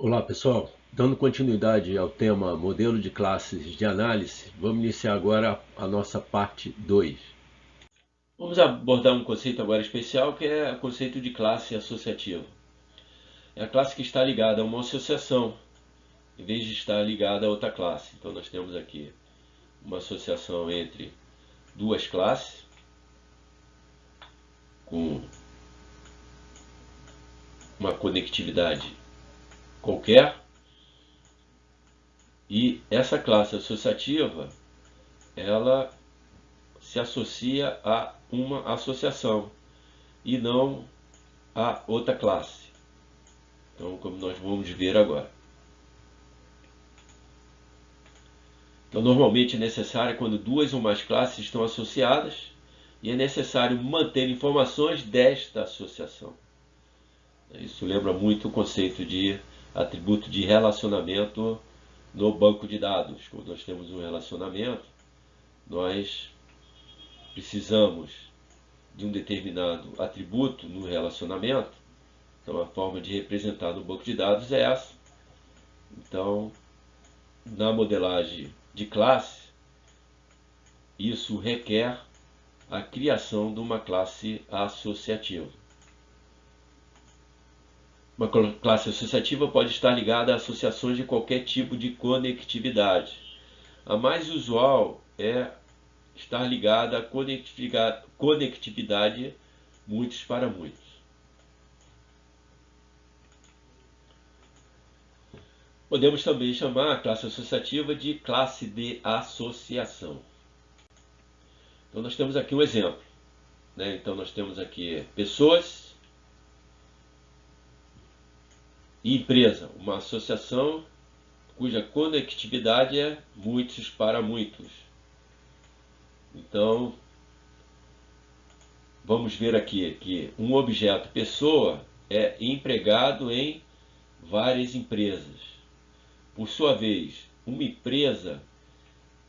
Olá pessoal, dando continuidade ao tema modelo de classes de análise, vamos iniciar agora a nossa parte 2. Vamos abordar um conceito agora especial que é o conceito de classe associativa. É a classe que está ligada a uma associação, em vez de estar ligada a outra classe. Então nós temos aqui uma associação entre duas classes, com uma conectividade qualquer, e essa classe associativa, ela se associa a uma associação e não a outra classe. Então, como nós vamos ver agora. Então, normalmente é necessário quando duas ou mais classes estão associadas e é necessário manter informações desta associação. Isso lembra muito o conceito de atributo de relacionamento no banco de dados. Quando nós temos um relacionamento, nós precisamos de um determinado atributo no relacionamento. Então, a forma de representar no banco de dados é essa. Então, na modelagem de classe, isso requer a criação de uma classe associativa. Uma classe associativa pode estar ligada a associações de qualquer tipo de conectividade. A mais usual é estar ligada à conectividade muitos para muitos. Podemos também chamar a classe associativa de classe de associação. Então nós temos aqui um exemplo. Então nós temos aqui pessoas e empresa, uma associação cuja conectividade é muitos para muitos. Então vamos ver aqui que um objeto pessoa é empregado em várias empresas. Por sua vez, uma empresa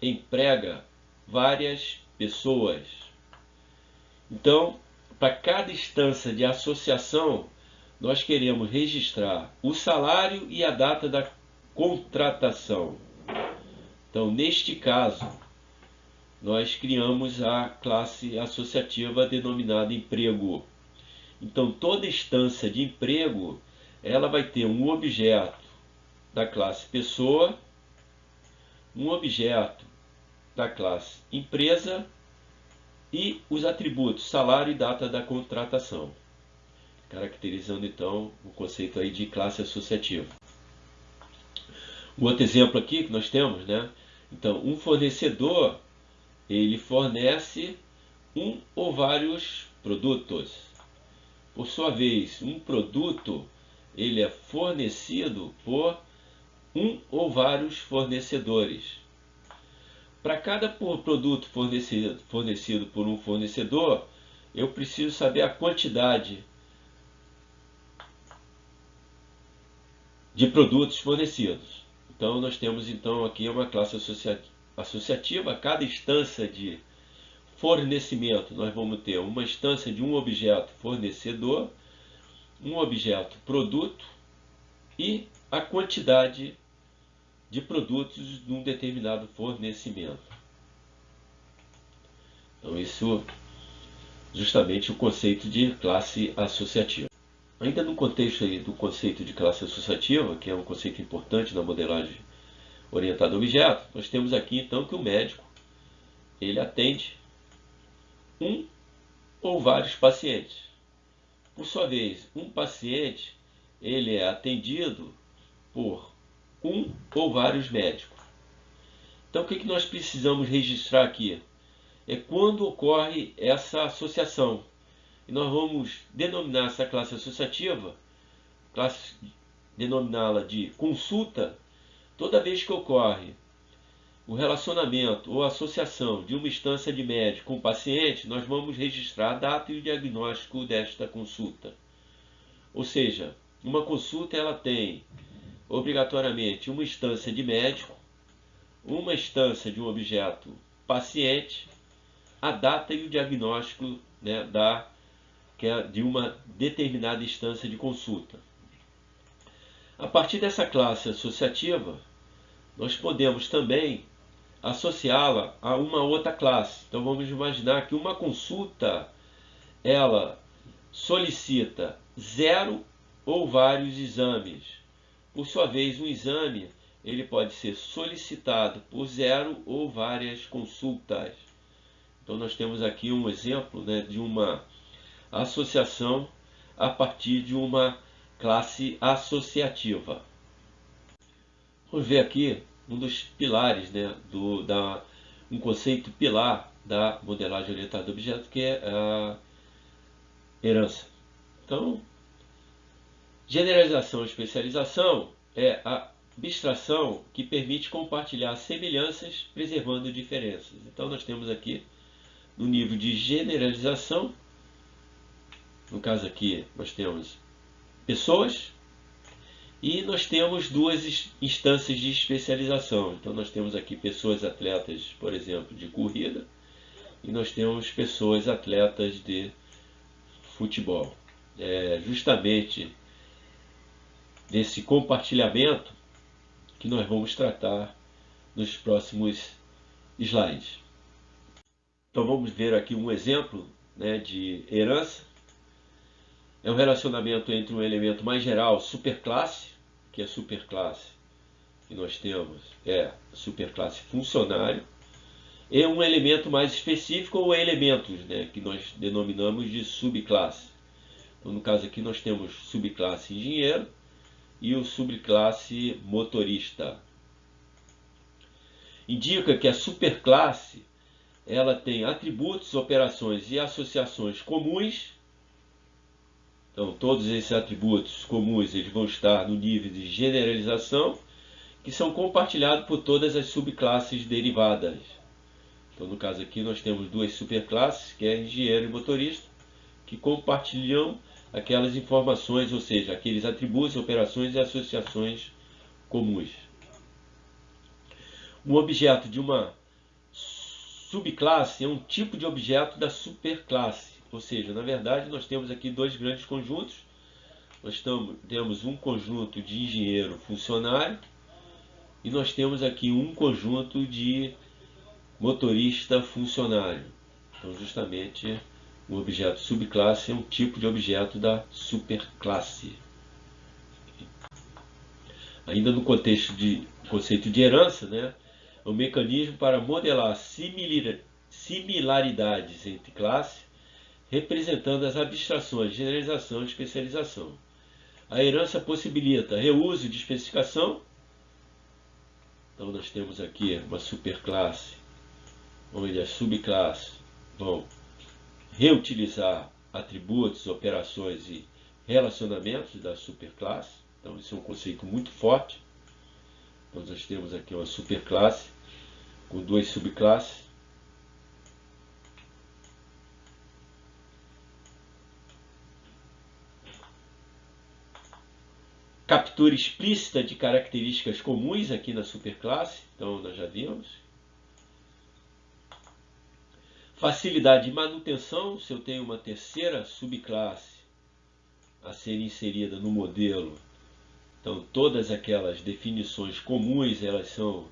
emprega várias pessoas. Então, para cada instância de associação, nós queremos registrar o salário e a data da contratação. Então, neste caso, nós criamos a classe associativa denominada emprego. Então, toda instância de emprego, ela vai ter um objeto da classe pessoa, um objeto da classe empresa e os atributos salário e data da contratação, caracterizando então o conceito aí de classe associativa. Um outro exemplo aqui que nós temos, Então, um fornecedor, ele fornece um ou vários produtos. Por sua vez, um produto, ele é fornecido por um ou vários fornecedores. Para cada produto fornecido por um fornecedor, eu preciso saber a quantidade de produtos fornecidos. Então nós temos aqui uma classe associativa. A cada instância de fornecimento, nós vamos ter uma instância de um objeto fornecedor, um objeto produto e a quantidade de produtos num determinado fornecimento. Então isso justamente o conceito de classe associativa. Ainda no contexto aí do conceito de classe associativa, que é um conceito importante na modelagem orientada a objeto, nós temos aqui então que o médico, ele atende um ou vários pacientes. Por sua vez, um paciente, ele é atendido por um ou vários médicos. Então o que nós precisamos registrar aqui? É quando ocorre essa associação. E nós vamos denominar essa classe associativa, denominá-la de consulta, toda vez que ocorre o relacionamento ou associação de uma instância de médico com paciente, nós vamos registrar a data e o diagnóstico desta consulta. Ou seja, uma consulta ela tem obrigatoriamente uma instância de médico, uma instância de um objeto paciente, a data e o diagnóstico de uma determinada instância de consulta. A partir dessa classe associativa, nós podemos também associá-la a uma outra classe. Então vamos imaginar que uma consulta, ela solicita 0 ou vários exames. Por sua vez, um exame ele pode ser solicitado por 0 ou várias consultas. Então nós temos aqui um exemplo, né, de uma associação a partir de uma classe associativa. Vamos ver aqui um dos pilares, né, um conceito pilar da modelagem orientada a objeto, que é a herança. Então, generalização e especialização é a abstração que permite compartilhar semelhanças, preservando diferenças. Então, nós temos aqui, no nível de generalização, no caso aqui, nós temos pessoas e nós temos duas instâncias de especialização. Então, nós temos aqui pessoas atletas, por exemplo, de corrida, e nós temos pessoas atletas de futebol. É justamente desse compartilhamento que nós vamos tratar nos próximos slides. Então vamos ver aqui um exemplo, né, de herança. É um relacionamento entre um elemento mais geral, superclasse, que é superclasse que nós temos é superclasse funcionário, e um elemento mais específico ou elementos, né, que nós denominamos de subclasse. Então, no caso aqui nós temos subclasse engenheiro e o subclasse motorista. Indica que a superclasse ela tem atributos, operações e associações comuns. Então, todos esses atributos comuns eles vão estar no nível de generalização, que são compartilhados por todas as subclasses derivadas. Então, no caso aqui, nós temos duas superclasses, que é engenheiro e motorista, que compartilham aquelas informações, ou seja, aqueles atributos, operações e associações comuns. Um objeto de uma subclasse é um tipo de objeto da superclasse. Ou seja, na verdade, nós temos aqui dois grandes conjuntos. Nós temos um conjunto de engenheiro funcionário e nós temos aqui um conjunto de motorista funcionário. Então, justamente, o objeto subclasse é um tipo de objeto da superclasse. Ainda no conceito de herança, né, é um mecanismo para modelar similaridades entre classes, representando as abstrações, generalização e especialização. A herança possibilita reuso de especificação. Então nós temos aqui uma superclasse, onde as subclasses vão reutilizar atributos, operações e relacionamentos da superclasse. Então isso é um conceito muito forte. Então nós temos aqui uma superclasse com duas subclasses. Captura explícita de características comuns aqui na superclasse, então nós já vimos. Facilidade de manutenção, se eu tenho uma terceira subclasse a ser inserida no modelo, então todas aquelas definições comuns elas são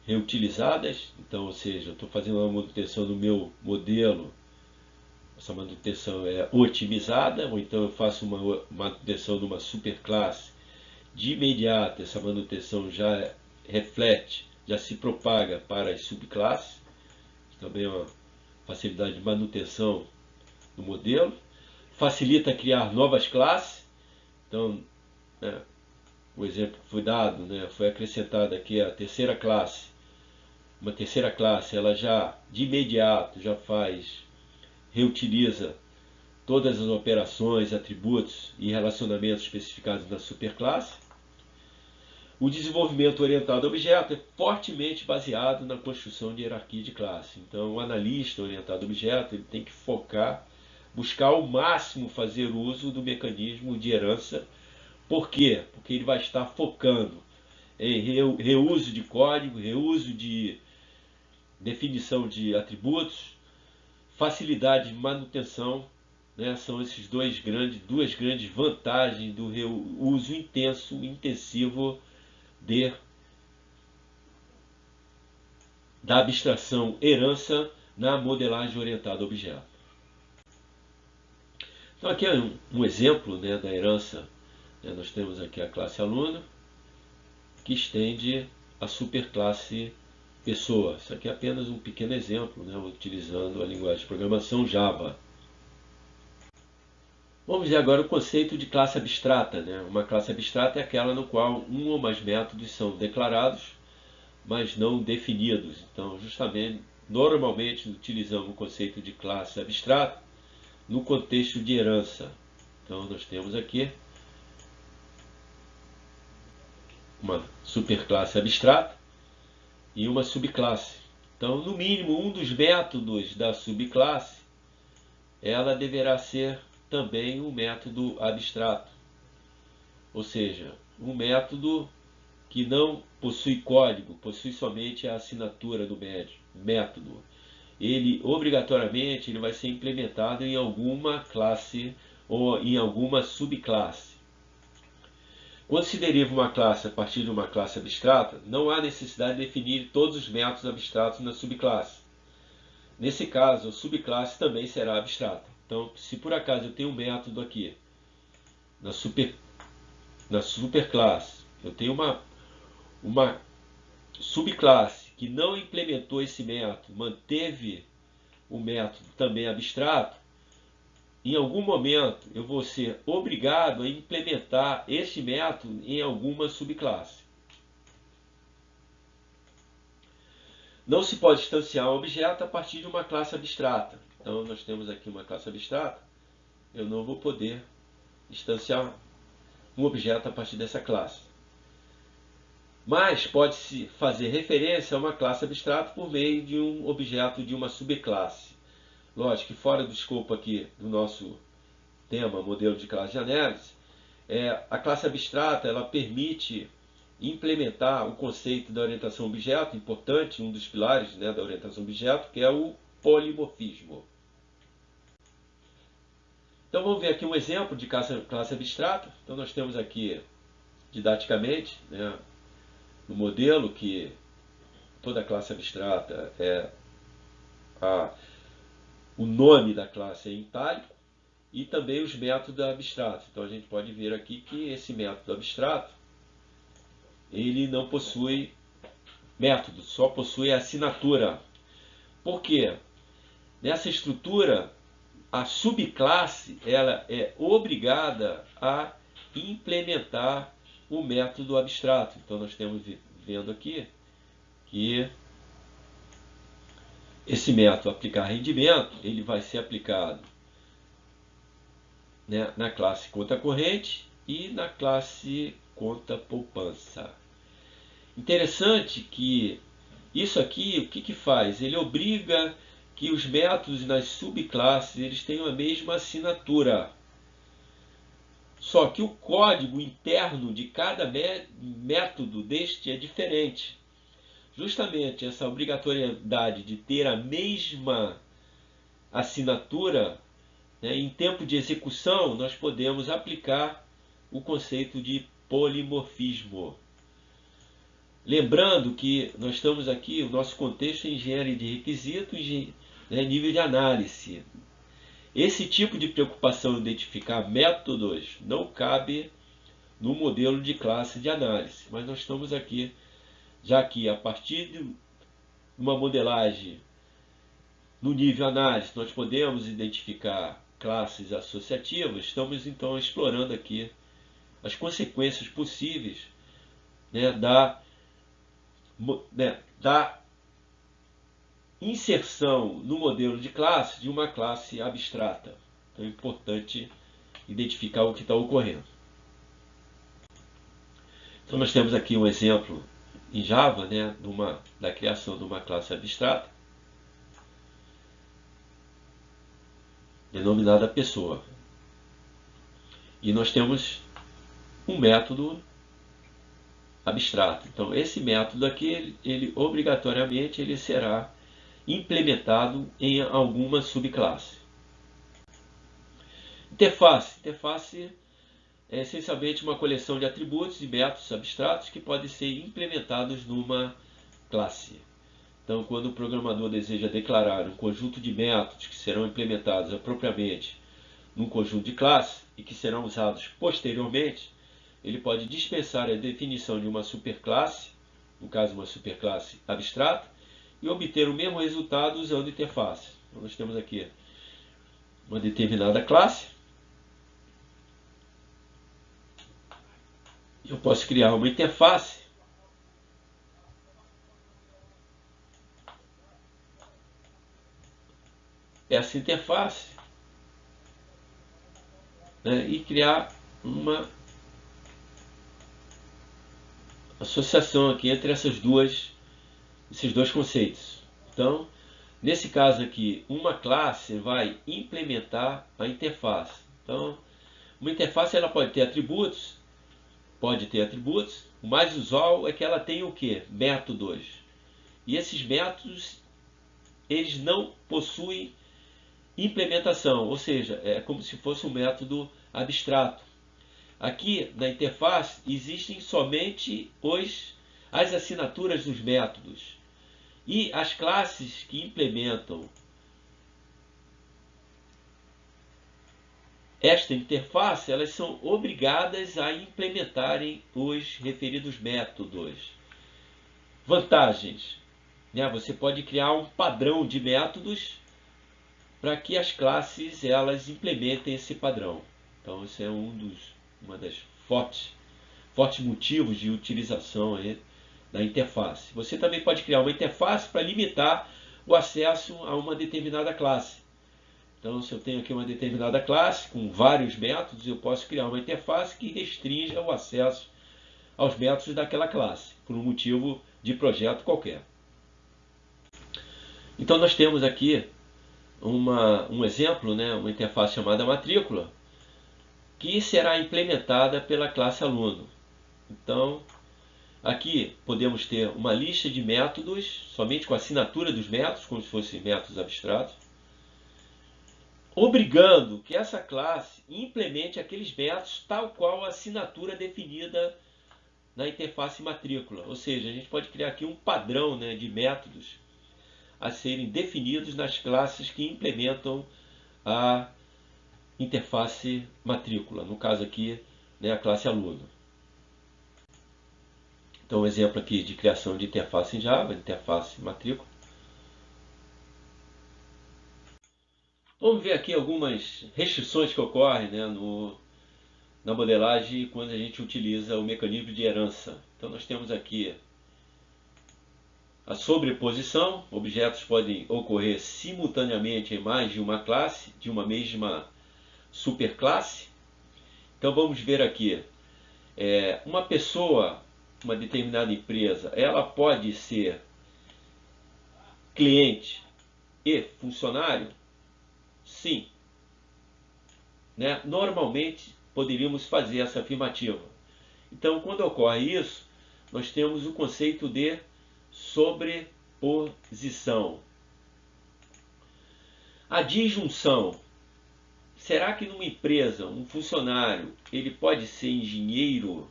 reutilizadas. Então, ou seja, eu estou fazendo uma manutenção no meu modelo, essa manutenção é otimizada, ou então eu faço uma manutenção numa superclasse, de imediato essa manutenção já reflete, já se propaga para as subclasses. Também é uma facilidade de manutenção no modelo. Facilita criar novas classes. Então, né, o exemplo que foi dado, né, foi acrescentada aqui a terceira classe. Uma terceira classe, ela já de imediato já reutiliza todas as operações, atributos e relacionamentos especificados na superclasse. O desenvolvimento orientado a objeto é fortemente baseado na construção de hierarquia de classe. Então, o analista orientado a objeto ele tem que focar, buscar ao máximo fazer uso do mecanismo de herança. Por quê? Porque ele vai estar focando em reuso de código, reuso de definição de atributos, facilidade de manutenção né, são esses duas grandes vantagens do uso intensivo da abstração herança na modelagem orientada a objeto. Então aqui é um exemplo, né, da herança. Nós temos aqui a classe aluno, que estende a superclasse pessoa. Isso aqui é apenas um pequeno exemplo, né, utilizando a linguagem de programação Java. Vamos ver agora o conceito de classe abstrata. Né? Uma classe abstrata é aquela no qual um ou mais métodos são declarados, mas não definidos. Então, justamente, normalmente utilizamos o conceito de classe abstrata no contexto de herança. Então, nós temos aqui uma superclasse abstrata e uma subclasse. Então, no mínimo, um dos métodos da subclasse, ela deverá ser também um método abstrato. Ou seja, um método que não possui código, possui somente a assinatura do método. Ele, obrigatoriamente, ele vai ser implementado em alguma classe ou em alguma subclasse. Quando se deriva uma classe a partir de uma classe abstrata, não há necessidade de definir todos os métodos abstratos na subclasse. Nesse caso, a subclasse também será abstrata. Então, se por acaso eu tenho um método aqui na superclasse, eu tenho uma subclasse que não implementou esse método, manteve o método também abstrato, em algum momento eu vou ser obrigado a implementar esse método em alguma subclasse. Não se pode instanciar um objeto a partir de uma classe abstrata. Então nós temos aqui uma classe abstrata, eu não vou poder instanciar um objeto a partir dessa classe. Mas pode-se fazer referência a uma classe abstrata por meio de um objeto de uma subclasse. Lógico que fora do escopo aqui do nosso tema, modelo de classe de análise, a classe abstrata ela permite implementar o conceito da orientação objeto, importante, um dos pilares, né, da orientação objeto, que é o polimorfismo. Então vamos ver aqui um exemplo de classe abstrata. Então nós temos aqui, didaticamente, né, no modelo que toda classe abstrata o nome da classe é em itálico e também os métodos abstratos. Então a gente pode ver aqui que esse método abstrato ele não possui método, só possui assinatura. Por quê? Nessa estrutura, a subclasse ela é obrigada a implementar o método abstrato. Então nós estamos vendo aqui que esse método aplicar rendimento, ele vai ser aplicado, né, na classe conta corrente e na classe conta poupança. Interessante que isso aqui, o que faz? Ele obriga que os métodos nas subclasses eles tenham a mesma assinatura. Só que o código interno de cada método deste é diferente. Justamente essa obrigatoriedade de ter a mesma assinatura, né, em tempo de execução, nós podemos aplicar o conceito de polimorfismo. Lembrando que nós estamos aqui, o nosso contexto é engenharia de requisitos, né, nível de análise. Esse tipo de preocupação em identificar métodos não cabe no modelo de classe de análise. Mas nós estamos aqui, já que a partir de uma modelagem no nível análise nós podemos identificar classes associativas, estamos então explorando aqui as consequências possíveis, né, da inserção no modelo de classe de uma classe abstrata. Então é importante identificar o que está ocorrendo. Então nós temos aqui um exemplo em Java, né, da criação de uma classe abstrata denominada pessoa. E nós temos um método abstrato. Então esse método aqui, ele obrigatoriamente ele será implementado em alguma subclasse. Interface. Interface é essencialmente uma coleção de atributos e métodos abstratos que podem ser implementados numa classe. Então, quando o programador deseja declarar um conjunto de métodos que serão implementados apropriadamente num conjunto de classes e que serão usados posteriormente, ele pode dispensar a definição de uma superclasse, no caso uma superclasse abstrata, e obter o mesmo resultado usando interface. Então, nós temos aqui uma determinada classe. Eu posso criar uma interface essa interface, né, e criar uma associação aqui entre esses dois conceitos. Então, nesse caso aqui, uma classe vai implementar a interface. Então, uma interface ela pode ter atributos. O mais usual é que ela tenha o quê? Métodos. E esses métodos, eles não possuem implementação, ou seja, é como se fosse um método abstrato. Aqui na interface existem somente as assinaturas dos métodos. E as classes que implementam esta interface, elas são obrigadas a implementarem os referidos métodos. Vantagens, né? Você pode criar um padrão de métodos para que as classes elas implementem esse padrão. Então, esse é uma das fortes motivos de utilização aí da interface. Você também pode criar uma interface para limitar o acesso a uma determinada classe. Então, se eu tenho aqui uma determinada classe com vários métodos, eu posso criar uma interface que restrinja o acesso aos métodos daquela classe, por um motivo de projeto qualquer. Então, nós temos aqui um exemplo, né, uma interface chamada matrícula, que será implementada pela classe aluno. Então, aqui podemos ter uma lista de métodos, somente com a assinatura dos métodos, como se fossem métodos abstratos, obrigando que essa classe implemente aqueles métodos tal qual a assinatura definida na interface matrícula. Ou seja, a gente pode criar aqui um padrão, né, de métodos a serem definidos nas classes que implementam a interface matrícula, no caso aqui, né, a classe aluno. Então, um exemplo aqui de criação de interface em Java, interface matrícula. Vamos ver aqui algumas restrições que ocorrem, né, na modelagem quando a gente utiliza o mecanismo de herança. Então, nós temos aqui a sobreposição. Objetos podem ocorrer simultaneamente em mais de uma classe, de uma mesma superclasse. Então, vamos ver aqui. Uma pessoa, uma determinada empresa, ela pode ser cliente e funcionário? Sim. Né? Normalmente poderíamos fazer essa afirmativa. Então, quando ocorre isso, nós temos o conceito de sobreposição. A disjunção. Será que numa empresa, um funcionário, ele pode ser engenheiro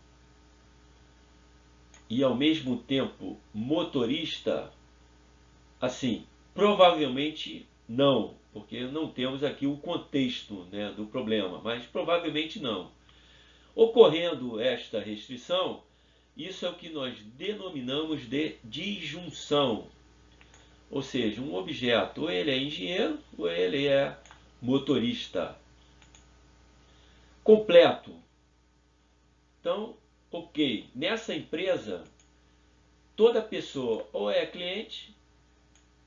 e ao mesmo tempo motorista? Assim, provavelmente não, porque não temos aqui o contexto, né, do problema, mas provavelmente não. Ocorrendo esta restrição, isso é o que nós denominamos de disjunção. Ou seja, um objeto, ou ele é engenheiro, ou ele é motorista. Completo. Então, ok, nessa empresa, toda pessoa ou é cliente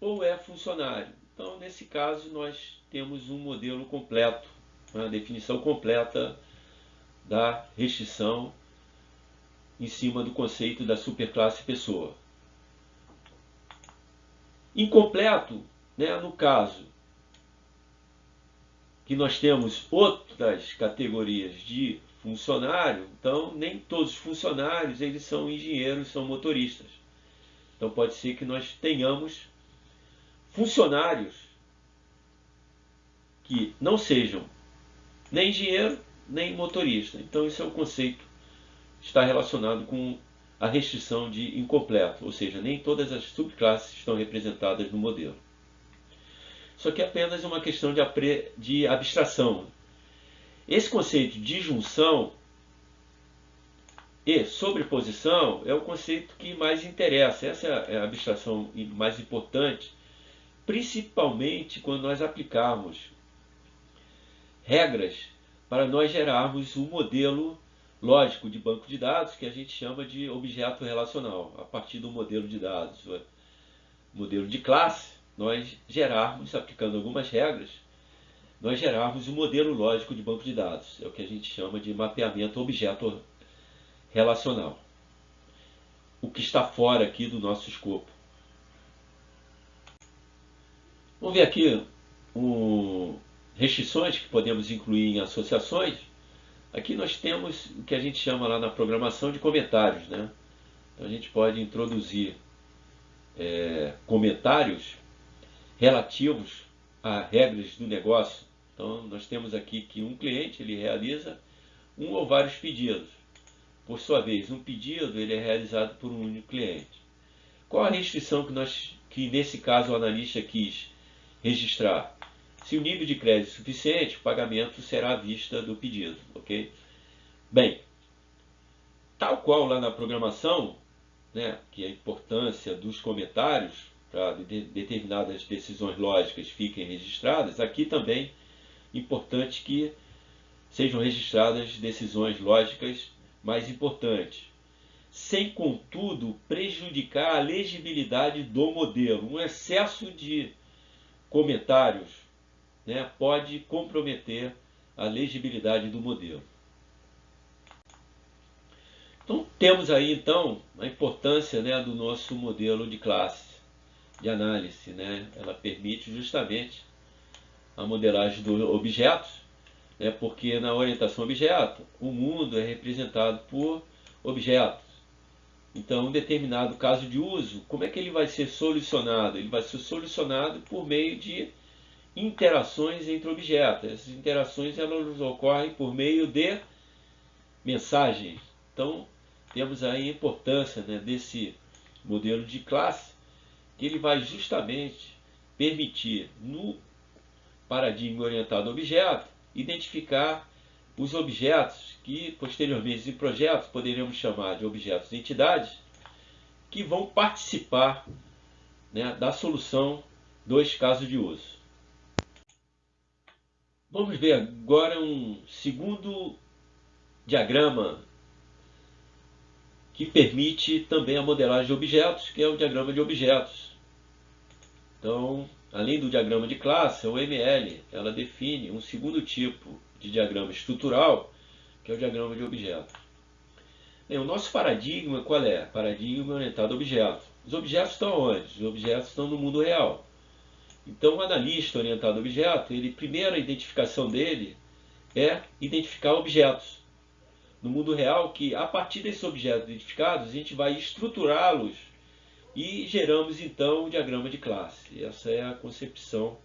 ou é funcionário. Então, nesse caso, nós temos um modelo completo, uma definição completa da restrição em cima do conceito da superclasse pessoa. Incompleto, né, no caso que nós temos outras categorias de funcionário, então nem todos os funcionários eles são engenheiros, são motoristas. Então pode ser que nós tenhamos funcionários que não sejam nem engenheiro, nem motorista. Então esse é o conceito que está relacionado com a restrição de incompleto, ou seja, nem todas as subclasses estão representadas no modelo. Isso aqui é apenas uma questão de abstração. Esse conceito de junção e sobreposição é o conceito que mais interessa. Essa é a abstração mais importante, principalmente quando nós aplicarmos regras para nós gerarmos um modelo lógico de banco de dados que a gente chama de objeto relacional. A partir do modelo de dados, modelo de classe, nós gerarmos, aplicando algumas regras, nós gerarmos um modelo lógico de banco de dados. É o que a gente chama de mapeamento objeto relacional. O que está fora aqui do nosso escopo. Vamos ver aqui restrições que podemos incluir em associações. Aqui nós temos o que a gente chama lá na programação de comentários, né? Então a gente pode introduzir comentários relativos a regras do negócio. Então nós temos aqui que um cliente ele realiza um ou vários pedidos. Por sua vez, um pedido ele é realizado por um único cliente. Qual a restrição que nesse caso o analista quis registrar? Se o nível de crédito é suficiente, o pagamento será à vista do pedido, ok? Bem, tal qual lá na programação, né, que é a importância dos comentários para determinadas decisões lógicas fiquem registradas, aqui também é importante que sejam registradas decisões lógicas mais importantes, sem contudo prejudicar a legibilidade do modelo. Um excesso de comentários, né, pode comprometer a legibilidade do modelo. Então temos aí então a importância, né, do nosso modelo de classe de análise, né? Ela permite justamente a modelagem dos objetos, né, porque na orientação objeto o mundo é representado por objetos. Então, um determinado caso de uso, como é que ele vai ser solucionado? Ele vai ser solucionado por meio de interações entre objetos. Essas interações elas ocorrem por meio de mensagens. Então, temos aí a importância, né, desse modelo de classe, que ele vai justamente permitir, no paradigma orientado a objeto, identificar os objetos que, posteriormente em projetos, poderíamos chamar de objetos de entidades, que vão participar, né, da solução dos casos de uso. Vamos ver agora um segundo diagrama que permite também a modelagem de objetos, que é o diagrama de objetos. Então, além do diagrama de classe, a UML ela define um segundo tipo de diagrama estrutural, que é o diagrama de objetos. Bem, o nosso paradigma qual é? Paradigma orientado a objetos. Os objetos estão onde? Os objetos estão no mundo real. Então, o analista orientado a objeto, primeira identificação dele é identificar objetos no mundo real, que a partir desses objetos identificados, a gente vai estruturá-los e geramos então o diagrama de classe. Essa é a concepção,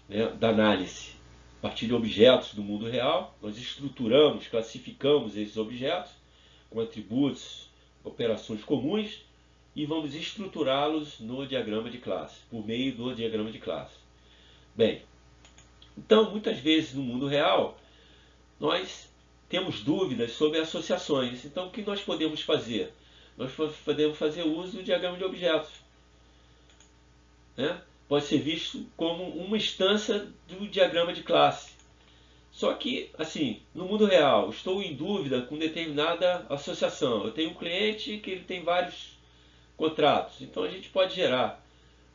né, da análise. A partir de objetos do mundo real, nós estruturamos, classificamos esses objetos com atributos, operações comuns e vamos estruturá-los no diagrama de classe, por meio do diagrama de classe. Bem, então muitas vezes no mundo real nós temos dúvidas sobre associações. Então o que nós podemos fazer? Nós podemos fazer uso do diagrama de objetos, né? Pode ser visto como uma instância do diagrama de classe. Só que, assim, no mundo real, estou em dúvida com determinada associação. Eu tenho um cliente que ele tem vários contratos. Então a gente pode gerar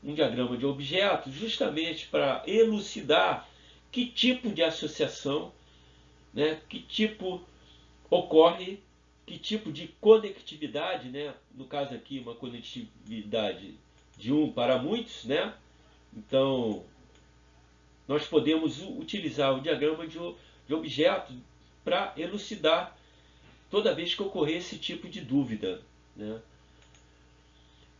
um diagrama de objetos justamente para elucidar que tipo de associação, né, que tipo ocorre, que tipo de conectividade, né, no caso aqui uma conectividade de um para muitos, né? Então nós podemos utilizar o diagrama de objeto para elucidar toda vez que ocorrer esse tipo de dúvida, né?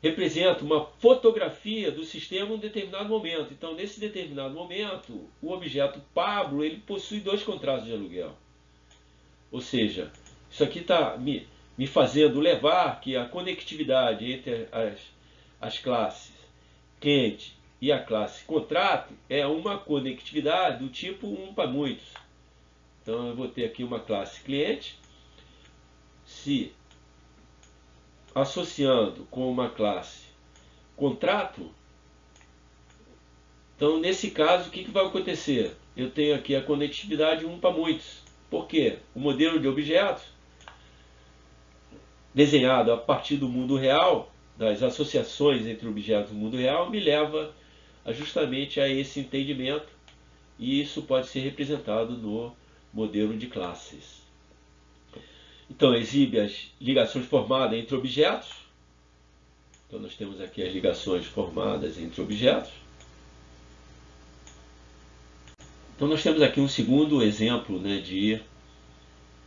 representa uma fotografia do sistema em um determinado momento. Então, nesse determinado momento, o objeto Pablo ele possui 2 contratos de aluguel. Ou seja, isso aqui está me fazendo levar que a conectividade entre as classes cliente e a classe contrato é uma conectividade do tipo 1 para muitos. Então, eu vou ter aqui uma classe cliente, se associando com uma classe contrato. Então, nesse caso, o que vai acontecer? Eu tenho aqui a conectividade 1 para muitos. Por quê? O modelo de objetos, desenhado a partir do mundo real, das associações entre objetos do mundo real, me leva justamente a esse entendimento, e isso pode ser representado no modelo de classes. Então, exibe as ligações formadas entre objetos. Então, nós temos aqui as ligações formadas entre objetos. Então, nós temos aqui um segundo exemplo, né, de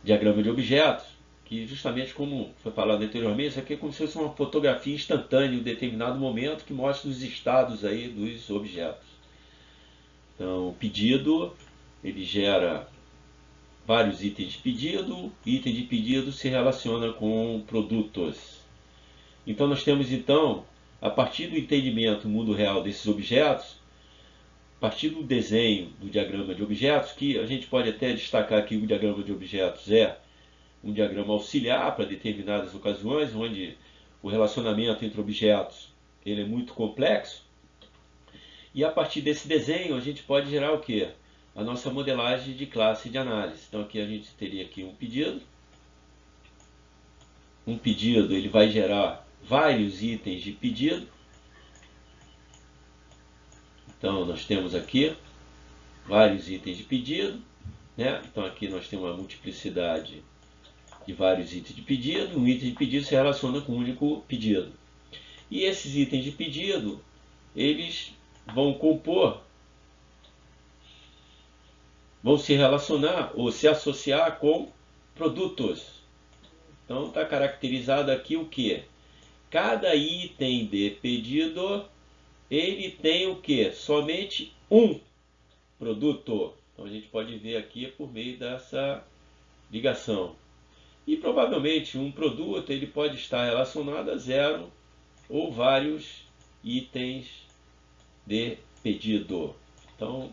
diagrama de objetos, que justamente como foi falado anteriormente, isso aqui é como se fosse uma fotografia instantânea em um determinado momento que mostra os estados aí dos objetos. Então, o pedido, ele gera vários itens de pedido, item de pedido se relaciona com produtos. Então, nós temos, então, a partir do entendimento do mundo real desses objetos, a partir do desenho do diagrama de objetos, que a gente pode até destacar que o diagrama de objetos é um diagrama auxiliar para determinadas ocasiões, onde o relacionamento entre objetos ele é muito complexo. E a partir desse desenho a gente pode gerar o quê? A nossa modelagem de classe de análise. Então aqui a gente teria aqui um pedido. Um pedido ele vai gerar vários itens de pedido. Então nós temos aqui vários itens de pedido, né? Então aqui nós temos uma multiplicidade de vários itens de pedido. Um item de pedido se relaciona com um único pedido. E esses itens de pedido, eles vão compor, vão se relacionar ou se associar com produtos. Então está caracterizado aqui o que? Cada item de pedido, ele tem o que? Somente um produto. Então a gente pode ver aqui por meio dessa ligação. E provavelmente um produto ele pode estar relacionado a 0 ou vários itens de pedido. Então,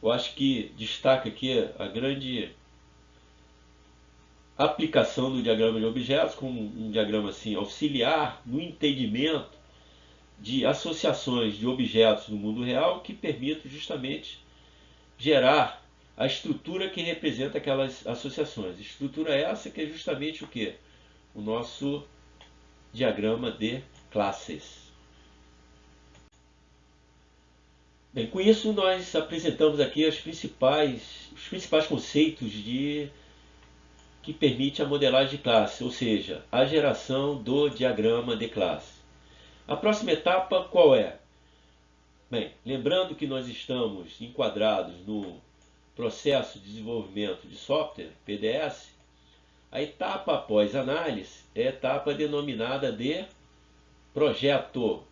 eu acho que destaca aqui a grande aplicação do diagrama de objetos como um diagrama assim auxiliar no entendimento de associações de objetos no mundo real que permitam justamente gerar a estrutura que representa aquelas associações. Estrutura essa que é justamente o que? O nosso diagrama de classes. Bem, com isso nós apresentamos aqui os principais conceitos que permite a modelagem de classe, ou seja, a geração do diagrama de classe. A próxima etapa qual é? Bem, lembrando que nós estamos enquadrados no processo de desenvolvimento de software, PDS, a etapa após análise é a etapa denominada de projeto.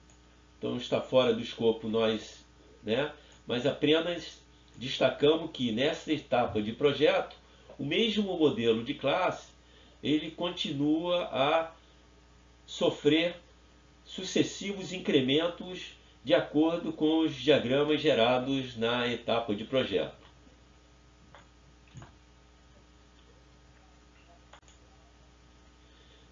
Então está fora do escopo nós, né? Mas apenas destacamos que nessa etapa de projeto, o mesmo modelo de classe, ele continua a sofrer sucessivos incrementos de acordo com os diagramas gerados na etapa de projeto.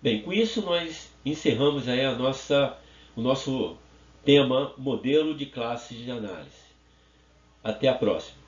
Bem, com isso nós encerramos aí o nosso tema modelo de classes de análise. Até a próxima.